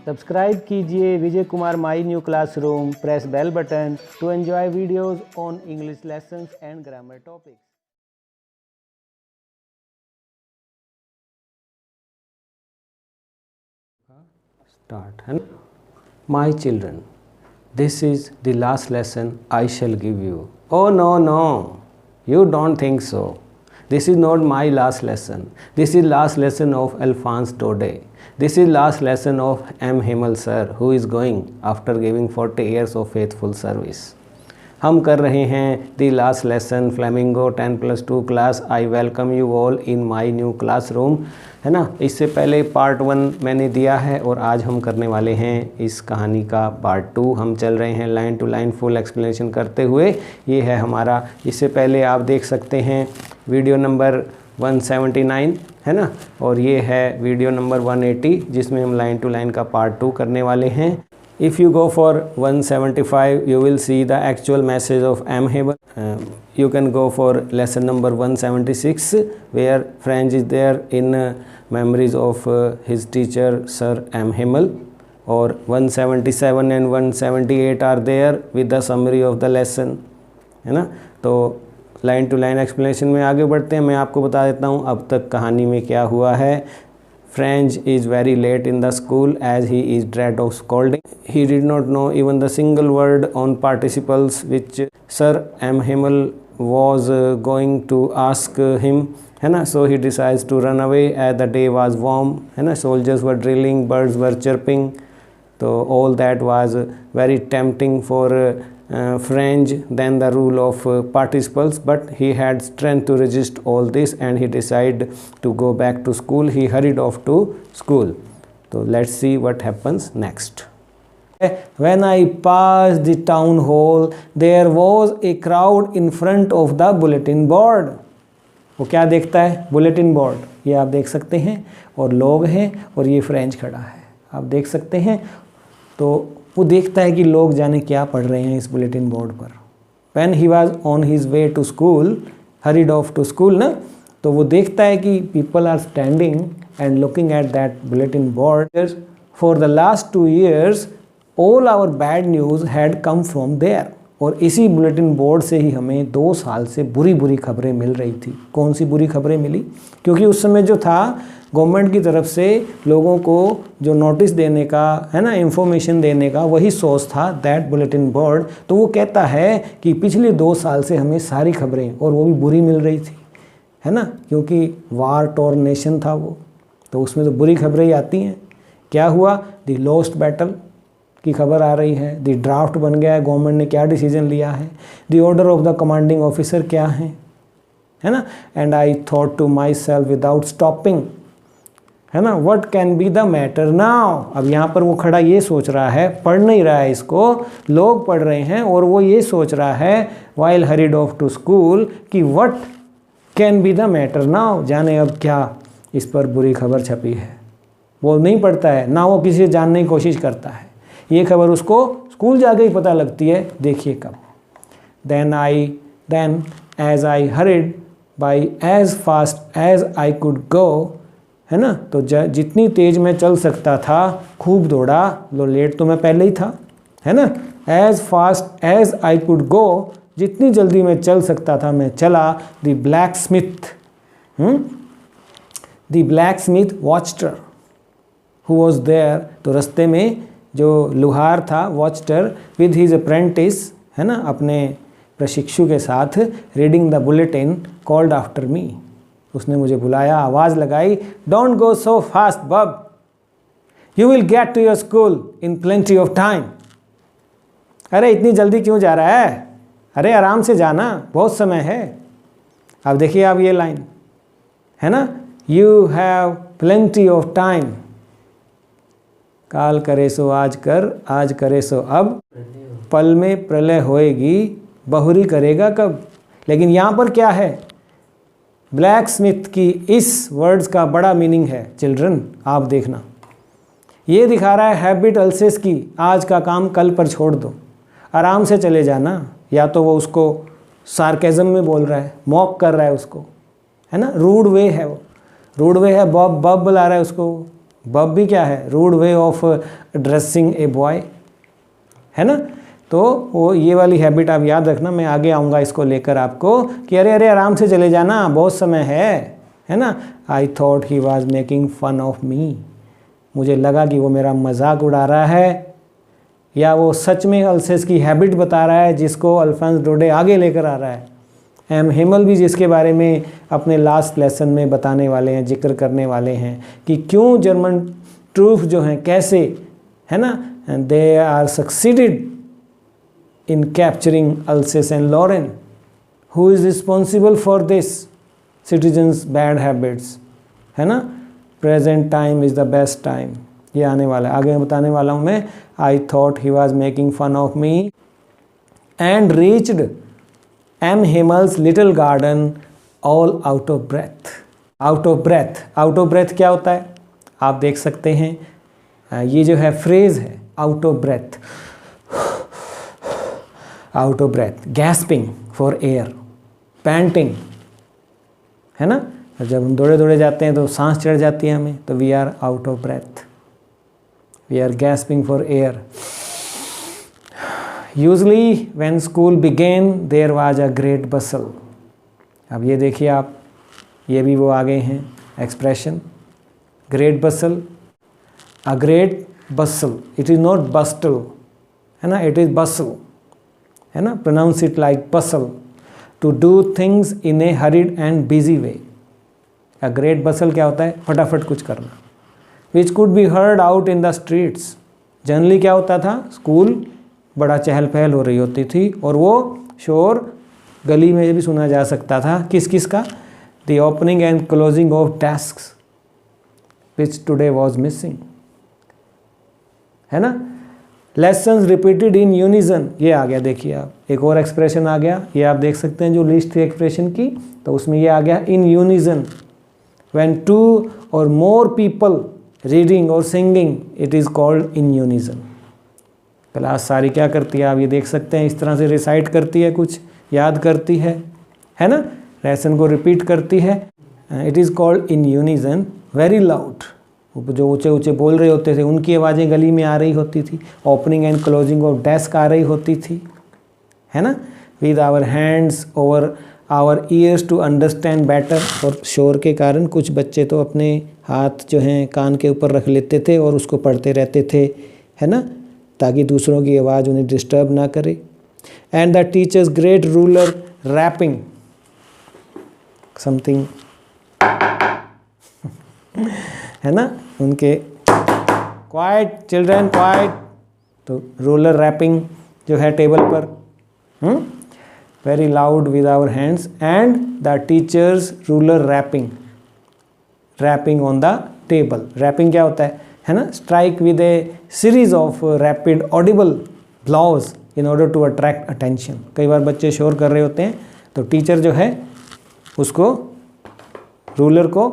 Subscribe कीजिए Vijay Kumar my new classroom, press bell button to enjoy videos on English lessons and grammar topics. Start. My children, this is the last lesson I shall give you. Oh no, you don't think so. This is not my last lesson. This is last lesson of Alphonse Daudet. This is last lesson of M. Himmel sir, who is going after giving 40 years of faithful service. हम कर रहे हैं दी last lesson flamingo 10+2 class. I welcome you all in my new classroom, है ना। इससे पहले part 1 मैंने दिया है और आज हम करने वाले हैं इस कहानी का पार्ट 2। हम चल रहे हैं line to line full explanation करते हुए। ये है हमारा, इससे पहले आप देख सकते हैं वीडियो नंबर 179, है ना, और ये है वीडियो नंबर 180 जिसमें हम लाइन टू लाइन का पार्ट 2 करने वाले हैं। If you go for 175, you will see the actual message of M. Himmel. You can go for lesson number 176, where French is there in memories of his teacher Sir M. Himmel. Or 177 and 178 are there with the summary of the lesson, है ना। तो line to line explanation में आगे बढ़ते हैं। मैं आपको बता देता हूँ अब तक कहानी में क्या हुआ है। French is very late in the school as he is dread of scolding. He did not know even the single word on participles which Sir M. Himmel was going to ask him, है ना। So he decides to run away as the day was warm, है ना। Soldiers were drilling, birds were chirping. So all that was very tempting for French than the rule of participles, but he had strength to resist all this and he decided to go back to school. He hurried off to school. So let's see what happens next. When I passed the town hall, there was a crowd in front of the bulletin board. वो क्या देखता है? Bulletin board, ये आप देख सकते हैं, और लोग हैं और ये फ्रेंच खड़ा है, आप देख सकते हैं। तो वो देखता है कि लोग जाने क्या पढ़ रहे हैं इस बुलेटिन बोर्ड पर। When he was on his way to school, hurried off to school ना, तो वो देखता है कि people are standing and looking at that bulletin board. For the last 2 years, all our bad news had come from there. और इसी bulletin board से ही हमें 2 साल से बुरी बुरी खबरें मिल रही थी। कौन सी बुरी खबरें मिली? क्योंकि उस समय जो था गवर्नमेंट की तरफ से लोगों को जो नोटिस देने का, है ना, इंफॉर्मेशन देने का वही सोर्स था दैट बुलेटिन बोर्ड। तो वो कहता है कि पिछले 2 साल से हमें सारी खबरें, और वो भी बुरी मिल रही थी, है ना, क्योंकि वार टॉर्न नेशन था वो, तो उसमें तो बुरी खबरें ही आती हैं। क्या हुआ? द लॉस्ट बैटल की खबर आ रही है, द ड्राफ्ट बन गया है, गवर्नमेंट ने क्या डिसीजन लिया है, the order of the commanding officer क्या है ना। And I thought to myself without stopping, है ना, what can be the matter now. अब यहाँ पर वो खड़ा ये सोच रहा है, पढ़ नहीं रहा है इसको, लोग पढ़ रहे हैं, और वो ये सोच रहा है while hurried off to school कि what can be the matter now, जाने अब क्या इस पर बुरी खबर छपी है। वो नहीं पढ़ता है ना, वो किसी से जानने की कोशिश करता है, ये खबर उसको स्कूल जाके ही पता लगती है। देखिए कब। Then as I hurried by as fast as I could go, है ना, तो जितनी तेज़ मैं चल सकता था खूब दौड़ा। लो लेट तो मैं पहले ही था, है ना। As fast as I could go, जितनी जल्दी मैं चल सकता था मैं चला। The blacksmith Wachter who was there, तो रास्ते में जो लुहार था वॉचटर विद हिज अप्रेंटिस, है ना, अपने प्रशिक्षु के साथ, reading the bulletin called after me, उसने मुझे बुलाया, आवाज़ लगाई, don't go so fast bub, you will get to your school in plenty of time. अरे इतनी जल्दी क्यों जा रहा है? अरे आराम से जाना, बहुत समय है। अब देखिए आप ये लाइन, है ना, you have plenty of time, काल करे सो आज कर, आज करे सो अब, पल में प्रलय होएगी, बहुरी करेगा कब। लेकिन यहाँ पर क्या है? ब्लैक स्मिथ की इस वर्ड्स का बड़ा मीनिंग है चिल्ड्रन, आप देखना। ये दिखा रहा है हैबिट अल्सेस की, आज का काम कल पर छोड़ दो, आराम से चले जाना। या तो वो उसको सार्केज़म में बोल रहा है, मॉक कर रहा है उसको, है ना, रूड वे है वो, रूड वे है, बब बुला रहा है उसको, बब भी क्या है, rude way of dressing a boy, है ना। तो वो ये वाली हैबिट आप याद रखना, मैं आगे आऊँगा इसको लेकर आपको कि अरे अरे आराम से चले जाना, बहुत समय है ना। I thought he was making fun of me, मुझे लगा कि वो मेरा मजाक उड़ा रहा है, या वो सच में अल्सेस की हैबिट बता रहा है जिसको अल्फोंस डोडे आगे लेकर आ रहा है। एम हिमल भी जिसके बारे में अपने लास्ट लेसन में बताने वाले हैं, जिक्र करने वाले हैं कि क्यों जर्मन ट्रूप जो हैं कैसे, है ना, they are succeeded in capturing Alsace and Lorraine, who is responsible for this citizens bad habits, है ना। Present time is the best time, ये आने वाला है, आगे बताने वाला हूँ मैं। I thought he was making fun of me and reached M Hamel's little garden all out of breath. Out of breath, out of breath क्या होता है आप देख सकते हैं, ये जो है फ्रेज है out of breath, out of breath, gasping for air, panting, है ना। जब हम दौड़े दौड़े जाते हैं तो सांस चढ़ जाती है हमें, तो we are out of breath, we are gasping for air. Usually when school began there was a great bustle. अब ये देखिए आप, ये भी वो आ गए हैं expression, great bustle, a great bustle, it is not bustle, है ना, इट इज़ बसल, है ना, pronounce it like bustle, to do things in a hurried and busy way. A great bustle क्या होता है, फटाफट कुछ करना, which could be heard out in the streets. Generally क्या होता था, स्कूल बड़ा चहल पहल हो रही होती थी और वो शोर गली में भी सुना जा सकता था, किस किस का, the opening and closing of desks which today was missing, है ना। लेसन्स रिपीटेड इन यूनिजन, ये आ गया, देखिए आप, एक और एक्सप्रेशन आ गया, ये आप देख सकते हैं जो लिस्ट थी एक्सप्रेशन की, तो उसमें ये आ गया इन यूनिजन, व्हेन टू और मोर पीपल रीडिंग और singing it is called in unison. Class सारी क्या करती है आप ये देख सकते हैं, इस तरह से रिसाइट करती है, कुछ याद करती है ना, लेसन को रिपीट करती है। It is called in unison, very loud, जो ऊंचे ऊंचे बोल रहे होते थे उनकी आवाज़ें गली में आ रही होती थी, opening and closing of desk आ रही होती थी, है ना, with our hands over our ears to understand better. और शोर के कारण कुछ बच्चे तो अपने हाथ जो हैं कान के ऊपर रख लेते थे और उसको पढ़ते रहते थे, है ना, ताकि दूसरों की आवाज़ उन्हें डिस्टर्ब ना करे। And the teacher's great ruler rapping something, है ना, उनके क्वाइट चिल्ड्रन क्वाइट, तो रूलर रैपिंग जो है टेबल पर, very loud with our hands, and the teacher's ruler rapping, rapping on the table. Rapping क्या होता है ना, strike with a series of rapid audible blows in order to attract attention. कई बार बच्चे शोर कर रहे होते हैं तो टीचर जो है उसको रूलर को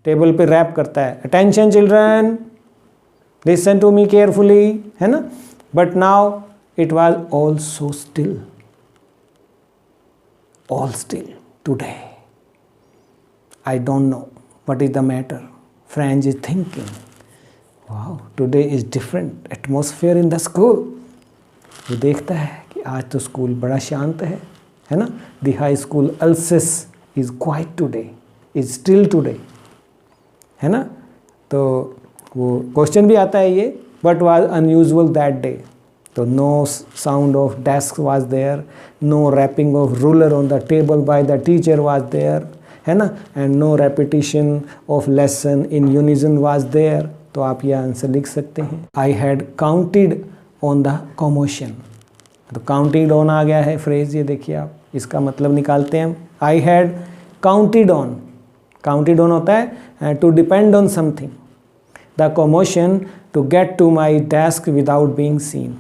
टेबल पे रैप करता है, attention children listen to me carefully, है ना। But now it was all so still, all still today, I don't know what is the matter, Franz is thinking, wow today is different atmosphere in the school। वो देखता है कि आज तो school बड़ा शांत है ना। the high school Alsace is quiet today, is still today, है ना। तो वो क्वेश्चन भी आता है ये, but was unusual that day, तो no sound of desk was there, no rapping of ruler on the table by the teacher was there, है ना, and no repetition of lesson in unison was there. तो आप यह answer लिख सकते हैं, I had counted on the commotion. तो counted on आ गया है फ्रेज, ये देखिए आप, इसका मतलब निकालते हैं हम, I had counted on, counted on होता है to depend on something, the commotion to get to my desk without being seen,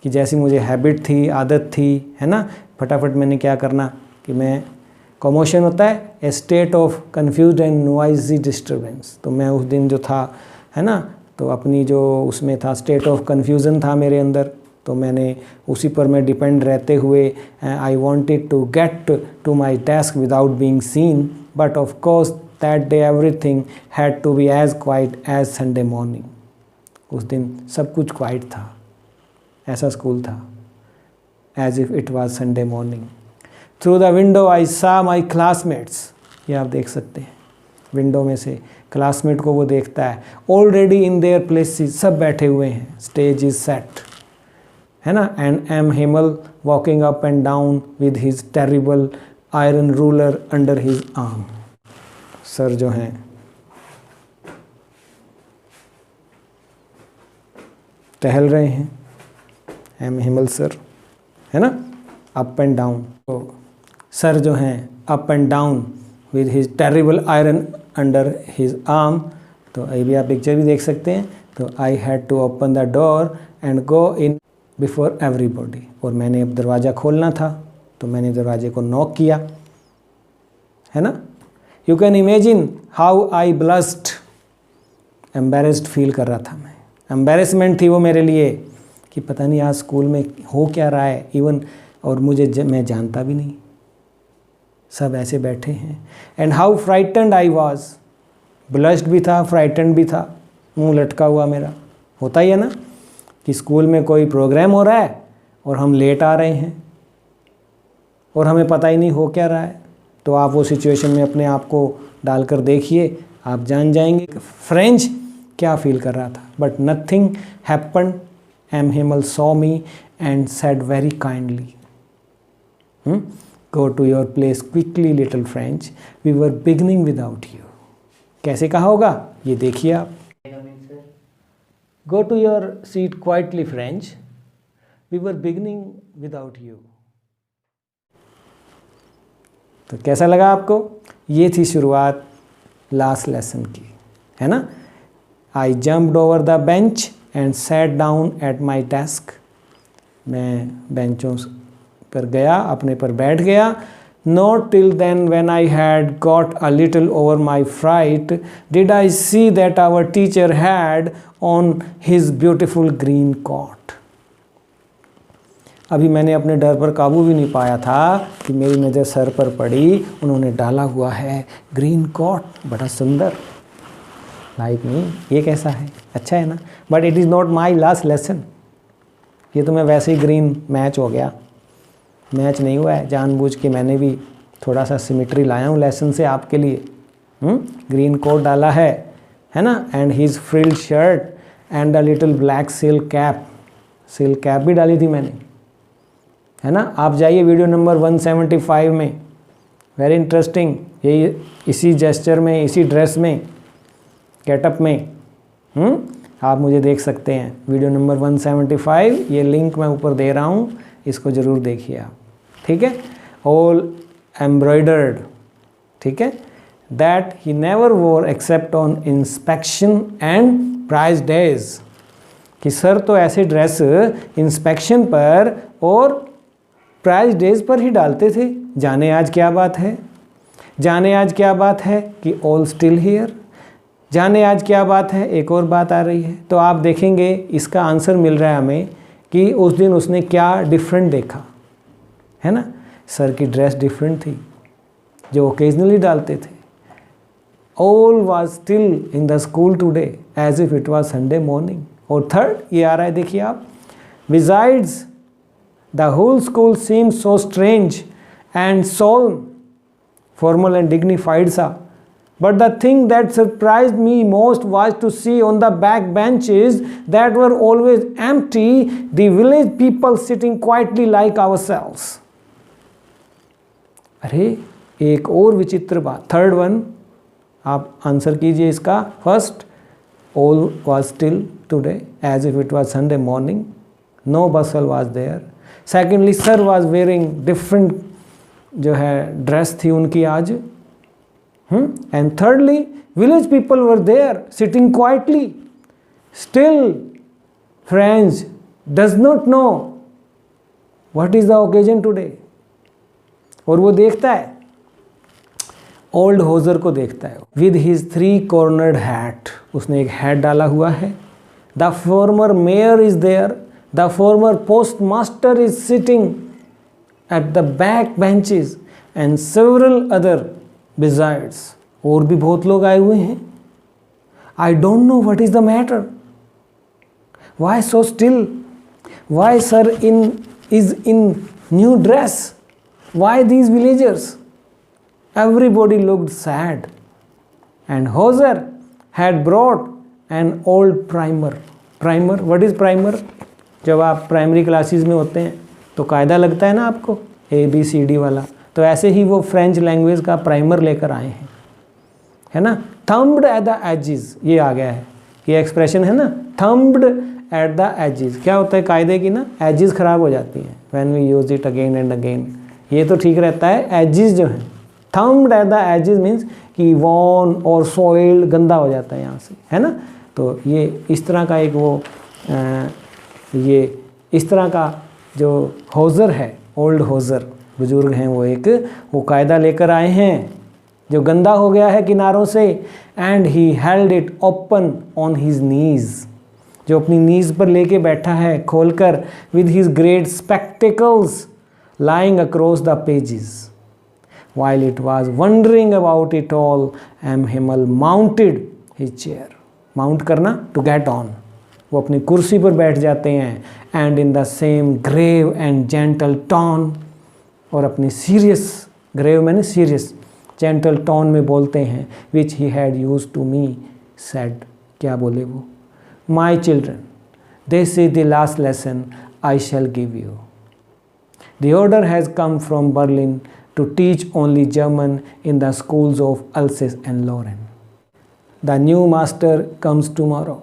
कि जैसी मुझे हैबिट थी, आदत थी, है ना, फटाफट मैंने क्या करना कि मैं, कॉमोशन होता है a state of confuse and noisy disturbance. तो मैं उस दिन जो था, है ना, तो अपनी जो उसमें था स्टेट ऑफ कन्फ्यूज़न था मेरे अंदर, तो मैंने उसी पर मैं डिपेंड रहते हुए I wanted to get to my desk without being seen, but of course That day everything had to be as quiet as Sunday morning. उस दिन सब कुछ quiet था, ऐसा स्कूल था, as if it was Sunday morning. Through the window I saw my classmates. ये आप देख सकते हैं, विंडो में से क्लासमेट को वो देखता है. Already in their places, सब बैठे हुए हैं, stage is set, है ना. And M. Himmel walking up and down with his terrible iron ruler under his arm. Sir जो हैं टहल रहे हैं, एम हिमल सर, है ना, अप एंड डाउन. तो सर जो हैं up and down with his terrible iron under his arm. तो अभी आप पिक्चर भी देख सकते हैं. तो I had to open the door and go in before everybody. और मैंने अब दरवाज़ा खोलना था, तो मैंने दरवाजे को नॉक किया, है ना. You can imagine how I blessed. Embarrassed feel कर रहा था मैं, एम्बेरसमेंट थी वो मेरे लिए कि पता नहीं आज स्कूल में हो क्या रहा है इवन, और मैं जानता भी नहीं, सब ऐसे बैठे हैं. And how frightened I was. Blessed भी था, फ्राइटन्ड भी था, मुंह लटका हुआ मेरा. होता ही है ना कि स्कूल में कोई प्रोग्राम हो रहा है और हम लेट आ रहे हैं और हमें पता ही नहीं हो क्या रहा है. तो आप वो सिचुएशन में अपने आप को डालकर देखिए, आप जान जाएंगे फ्रेंच क्या फील कर रहा था. But nothing happen. M Hamel saw me and said very kindly, go to your place quickly little Franz, we were beginning without you. कैसे कहा होगा ये देखिए आप. Go to your seat quietly Franz, we were beginning without you. तो कैसा लगा आपको. ये थी शुरुआत लास्ट लेसन की, है ना. I jumped over the bench and sat down at my desk. मैं बेंचों पर गया, अपने पर बैठ गया. Not till then when I had got a little over my fright did I see that our teacher had on his beautiful green coat. अभी मैंने अपने डर पर काबू भी नहीं पाया था कि मेरी नज़र सर पर पड़ी. उन्होंने डाला हुआ है ग्रीन कोट, बड़ा सुंदर. लाइक मी, ये कैसा है, अच्छा है ना. But it is not my last lesson. ये तो मैं वैसे ही ग्रीन मैच हो गया, मैच नहीं हुआ है. जानबूझ के मैंने भी थोड़ा सा सिमेट्री लाया हूँ लेसन से आपके लिए. ग्रीन कोट डाला है ना. And his frilled shirt and a little black silk cap. Silk cap भी डाली थी मैंने, है ना. आप जाइए वीडियो नंबर 175 में, वेरी इंटरेस्टिंग. यही इसी जेस्चर में, इसी ड्रेस में, गेटअप में आप मुझे देख सकते हैं. वीडियो नंबर 175, ये लिंक मैं ऊपर दे रहा हूँ, इसको ज़रूर देखिए आप, ठीक है. ऑल एम्ब्रॉयडर्ड, ठीक है. That he never wore except on inspection and prize days. कि सर तो ऐसे ड्रेस इंस्पेक्शन पर और प्राइज डेज पर ही डालते थे. जाने आज क्या बात है, जाने आज क्या बात है कि ऑल स्टिल हियर. जाने आज क्या बात है, एक और बात आ रही है. तो आप देखेंगे इसका आंसर मिल रहा है हमें कि उस दिन उसने क्या डिफरेंट देखा, है ना. सर की ड्रेस डिफरेंट थी जो ओकेजनली डालते थे. All was still in the school today as if it was Sunday morning. और थर्ड ये आ रहा है, देखिए आप. Besides the whole school seemed so strange and solemn, formal and dignified sa. But the thing that surprised me most was to see on the back benches that were always empty, the village people sitting quietly like ourselves. अरे एक और विचित्र बात, third one, आप answer कीजिए इसका. First, all was still today as if it was Sunday morning, no bustle was there. Secondly sir was wearing different जो है ड्रेस थी उनकी आज. And thirdly village people were there sitting quietly. Still Franz does not know what is the occasion today. और वो देखता है, old hosier को देखता है विद हिज 3 कॉर्नर्ड हैट. उसने एक हैट डाला हुआ है. The former mayor is there. The former postmaster is sitting at the back benches and several other besides. और भी बहुत लोग आए हुए हैं. I don't know what is the matter. Why so still? Why sir is in new dress? Why these villagers? Everybody looked sad. And Hauser had brought an old primer. Primer, what is primer? जब आप primary classes में होते हैं तो कायदा लगता है ना आपको ABCD वाला, तो ऐसे ही वो फ्रेंच लैंग्वेज का प्राइमर लेकर आए हैं, है ना. थम्ब्ड एट द एजेस, ये आ गया है, ये एक्सप्रेशन है ना, थम्ब्ड एट द एजेस. क्या होता है कायदे की ना, एजेस ख़राब हो जाती हैं when we use it again and again. ये तो ठीक रहता है, एजेस जो है, thumbed at the edges means कि वॉन और सॉइल्ड, गंदा हो जाता है यहाँ से, है ना. तो ये इस तरह का एक वो ये इस तरह का जो हौज़र है, ओल्ड हौज़र बुजुर्ग हैं, वो कायदा लेकर आए हैं जो गंदा हो गया है किनारों से. And he held it open on his knees, जो अपनी नीज़ पर लेके बैठा है खोलकर, with his great spectacles lying across the pages. While it was wondering about it all, M. Himmel mounted his chair. Mount करना to get on. वो अपनी कुर्सी पर बैठ जाते हैं. And in the same grave and gentle tone, और अपनी serious, grave मैंने serious, gentle tone में बोलते हैं, which he had used to me, said. क्या बोले वो? My children, this is the last lesson I shall give you. The order has come from Berlin to teach only German in the schools of Alsace and Lorraine. The new master comes tomorrow.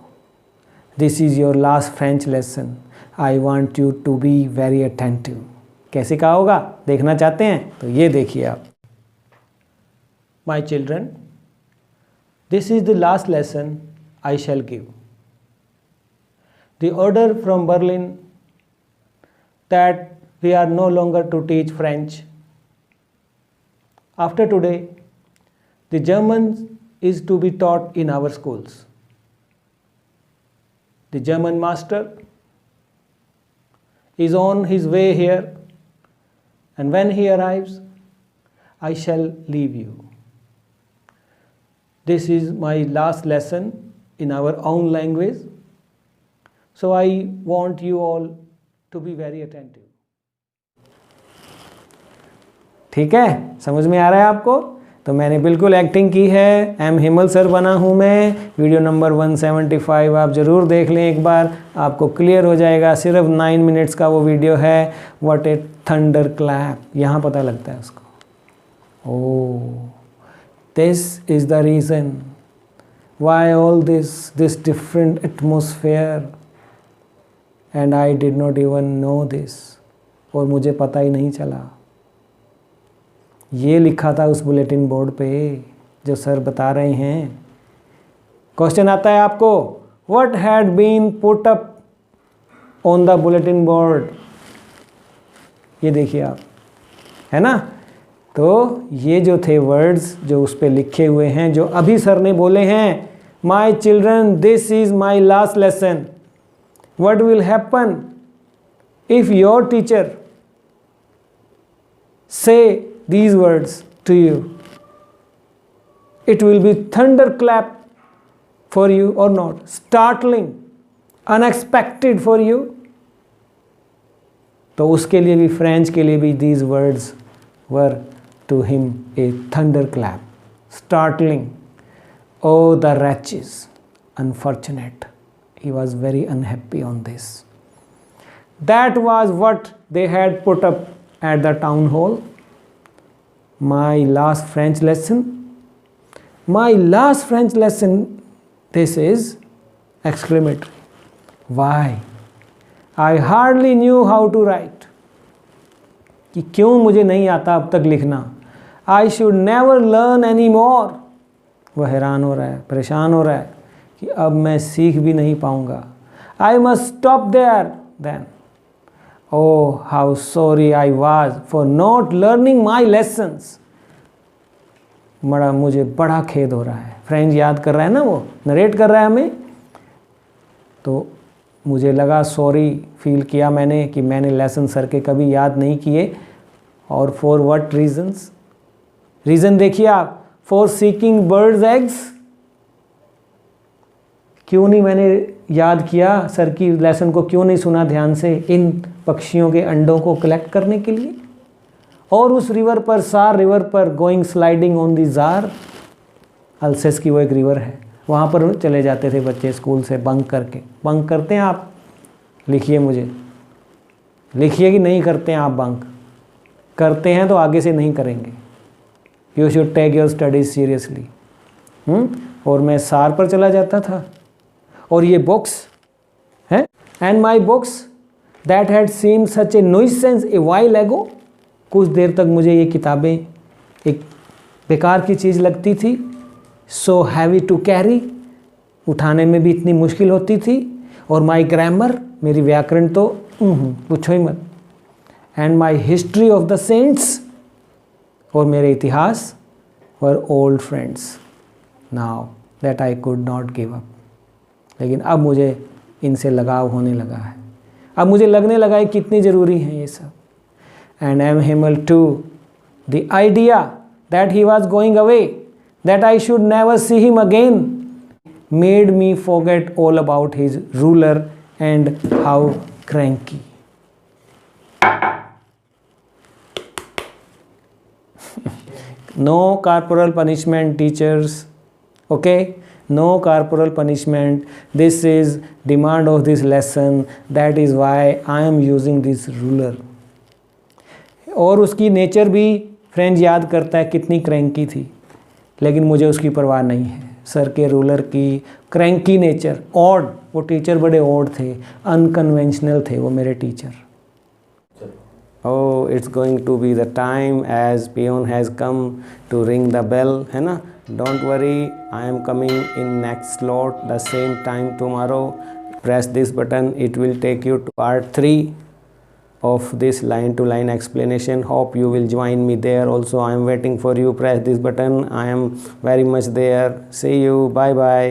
This is your last French lesson. I want you to be very attentive. कैसे कहा होगा, देखना चाहते हैं तो ये देखिए आप. My children, this is the last lesson I shall give. The order from Berlin that we are no longer to teach French. After today, the German is to be taught in our schools. The German master is on his way here, and when he arrives, I shall leave you. This is my last lesson in our own language, so I want you all to be very attentive. ठीक है, समझ में आ रहा है आपको. तो मैंने बिल्कुल एक्टिंग की है, एम हिमल सर बना हूँ मैं. वीडियो नंबर 175 आप ज़रूर देख लें एक बार, आपको क्लियर हो जाएगा. सिर्फ 9 मिनट्स का वो वीडियो है. व्हाट ए थंडर क्लैप, यहाँ पता लगता है उसको. Oh, this is the reason why all this different atmosphere, and I did not even know this, और मुझे पता ही नहीं चला. ये लिखा था उस बुलेटिन बोर्ड पे जो सर बता रहे हैं. क्वेश्चन आता है आपको, what had been put up on the bulletin board. ये देखिए आप, है ना. तो ये जो थे वर्ड्स जो उस पे लिखे हुए हैं, जो अभी सर ने बोले हैं, my children this is my last lesson. What will happen if your teacher से these words to you? It will be thunderclap for you or not, startling, unexpected for you. तो उसके लिए भी, फ्रेंच के लिए भी, these words were to him a thunderclap, startling. Oh, the wretches, unfortunate. He was very unhappy on this. That was what they had put up at the town hall. My last French lesson. My last French lesson. This is exclamatory. Why? I hardly knew how to write. कि क्यों मुझे नहीं आता अब तक लिखना. I should never learn anymore. वह हैरान हो रहा है, परेशान हो रहा है कि अब मैं सीख भी नहीं पाऊंगा. I must stop there then. Oh, how sorry I was for not learning my lessons. मुझे बड़ा खेद हो रहा है. फ्रेंच याद कर रहा है ना, वो नरेट कर रहा है हमें. तो मुझे लगा, सॉरी फील किया मैंने कि मैंने लेसन सर के कभी याद नहीं किए. और फॉर व्हाट रीजन्स. रीज़न देखिए आप, फॉर सीकिंग बर्ड्स एग्स। क्यों नहीं मैंने याद किया, सर की लेसन को क्यों नहीं सुना ध्यान से, इन पक्षियों के अंडों को कलेक्ट करने के लिए। और उस रिवर पर, सार रिवर पर, going sliding on the jar, अल्सेस की वो एक रिवर है, वहाँ पर चले जाते थे बच्चे स्कूल से बंक करके। बंक करते हैं आप? लिखिए, मुझे लिखिए कि नहीं करते हैं आप बंक। करते हैं तो आगे से नहीं करेंगे। You should take your studies seriously. और मैं सार पर चला जाता था, और ये बुक्स है, and my books that had seem such a nuisance a while ago. कुछ देर तक मुझे ये किताबें एक बेकार की चीज़ लगती थी। सो हैवी टू कैरी, उठाने में भी इतनी मुश्किल होती थी। और माई ग्रामर, मेरी व्याकरण तो पूछो ही मत। And my history of the saints, और मेरे इतिहास were old friends now that I could not give up. लेकिन अब मुझे इनसे लगाव होने लगा है, अब मुझे लगने लगा है कितनी ज़रूरी हैं ये सब। And M Hamel too, the idea that he was going away, that I should never see him again, made me forget all about his ruler and how cranky. No corporal punishment, teachers. Okay, no corporal punishment. This is demand of this lesson. That is why I am using this ruler. और उसकी nature भी friends याद करता है कितनी cranky थी, लेकिन मुझे उसकी परवाह नहीं है। सर के रूलर की क्रैंकी नेचर, ऑड, वो टीचर बड़े ऑड थे, अनकन्वेंशनल थे वो मेरे teacher. Oh, it's going to be the time as peon has come to ring the bell, है ना? Don't worry, I am coming in next slot the same time tomorrow. Press this button, it will take you to part 3 of this line to line explanation. Hope you will join me there also. I am waiting for you. Press this button, I am very much there. See you, bye bye.